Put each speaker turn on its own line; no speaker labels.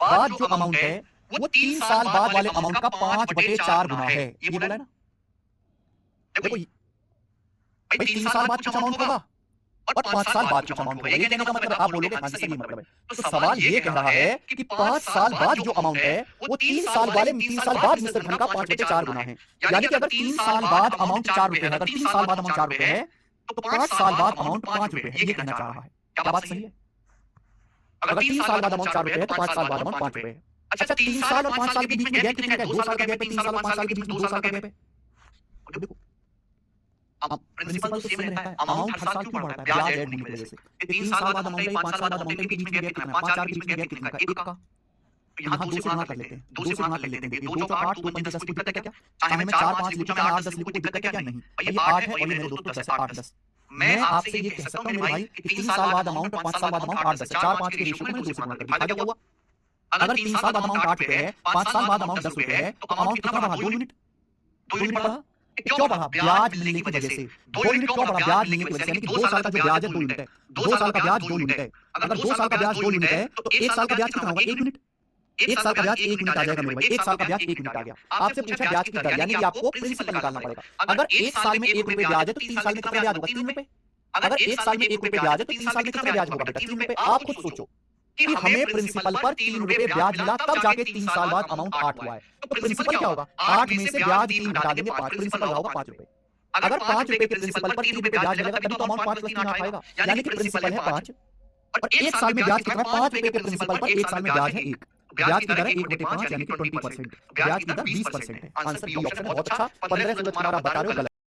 बाद जो अमाउंट है वो 3 साल बाद वाले अमाउंट का 5/4 गुना है। ये बोला है ना। देखो भाई 3 साल बाद कुछ अमाउंट होगा और 5 साल बाद कुछ अमाउंट होगा। ये कहने का मतलब आप बोलोगे हाँ जी सर ये मतलब है। तो सवाल ये कह रहा है कि 5 साल बाद जो अमाउंट है वो 3 साल वाले 3 साल बाद मिश्र धन का 5/4 गुना है। यानी कि अगर 3 साल बाद अमाउंट 4 रुपए है, अगर 3 साल बाद अमाउंट 4 रुपए है तो 5 साल बाद अमाउंट 5 रुपए है। ये कहना चाह रहा है। क्या बात सही है? अगर 3 साल बाद अमाउंट 4 रुपए है तो 5 साल बाद अमाउंट 5 रुपए है। अच्छा 3 साल और 5 साल के बीच में गैप कितने का है? 2 साल का गैप है। 3 साल और 5 साल के बीच में 2 साल का गैप है। देखो अब प्रिंसिपल तो सेम रहता है, अमाउंट हर साल क्यों बढ़ता है? ब्याज ऐड होने की वजह से। ये 3 साल बाद अमाउंट है, 5 साल बाद अमाउंट है, इनके बीच में गैप कितना है? 5 4 के बीच में गैप कितना का? 1 का। तो यहाँ 2 से गुणा कर लेते हैं, 2 से गुणा कर लेते हैं। देखिए 2 चौक 8, 2 पंजे 10, कोई दिक्कत है क्या? चाहे मैं 4 5 लिखूं, चाहे 8 10 लिखूं, कोई दिक्कत है क्या? नहीं। ये 8 है और ये मेरे दोस्तों 10 है, 8 10। मैं आपसे ये कह सकता हूं मेरे भाई कि 3 साल बाद अमाउंट और 5 साल बाद अमाउंट 8 10 है। 4 5 के रेशियो को मैंने 2 से गुणा कर दिया। फायदा क्या हुआ? अगर 3 साल बाद अमाउंट 8 रुपए है, 5 साल बाद अमाउंट 10 रुपए है, तो अमाउंट कितना बढ़ा? 2 यूनिट। 2 यूनिट बढ़ा। क्यों बढ़ा? ब्याज मिलने की वजह से। 2 यूनिट क्यों बढ़ा? ब्याज मिलने की वजह से। यानी कि 2 साल का जो ब्याज है 2 यूनिट है। 2 साल का ब्याज 2 यूनिट है। अगर 2 साल का ब्याज 2 यूनिट है तो 1 साल का ब्याज कितना होगा? 1 यूनिट। 1 साल का ब्याज 1 यूनिट आ जाएगा मेरे भाई। 1 साल का ब्याज 1 यूनिट आ गया। आपसे पूछा ब्याज की दर, यानी कि आपको प्रिंसिपल निकालना पड़ेगा। अगर 1 साल में 1 रुपए ब्याज है तो 3 साल में कितना ब्याज होगा? 3 रुपए। अगर 1 साल में 1 रुपए ब्याज है तो 3 साल में कितना ब्याज होगा बेटा? 3 रुपए। आप खुद सोचो कि हमें प्रिंसिपल पर 3 रुपए ब्याज मिला तब जाके 3 साल बाद अमाउंट 8 हुआ है। तो प्रिंसिपल क्या होगा? 8 में से ब्याज 3 घटा देंगे 5, प्रिंसिपल होगा 5 रुपए। अगर 5 रुपए के प्रिंसिपल पर 3 रुपए ब्याज मिलेगा तभी तो अमाउंट 5 + 3 आ पाएगा। यानी कि प्रिंसिपल है 5 और 1 साल में ब्याज कितना? 5 रुपए के प्रिंसिपल पर 1 साल में ब्याज है 1। ब्याज की दर है 1/5 यानी कि 20%। ब्याज की दर 20% है। आंसर बी ऑप्शन है। बहुत अच्छा। 15 से जो तुम्हारा बता रहे हो गलत।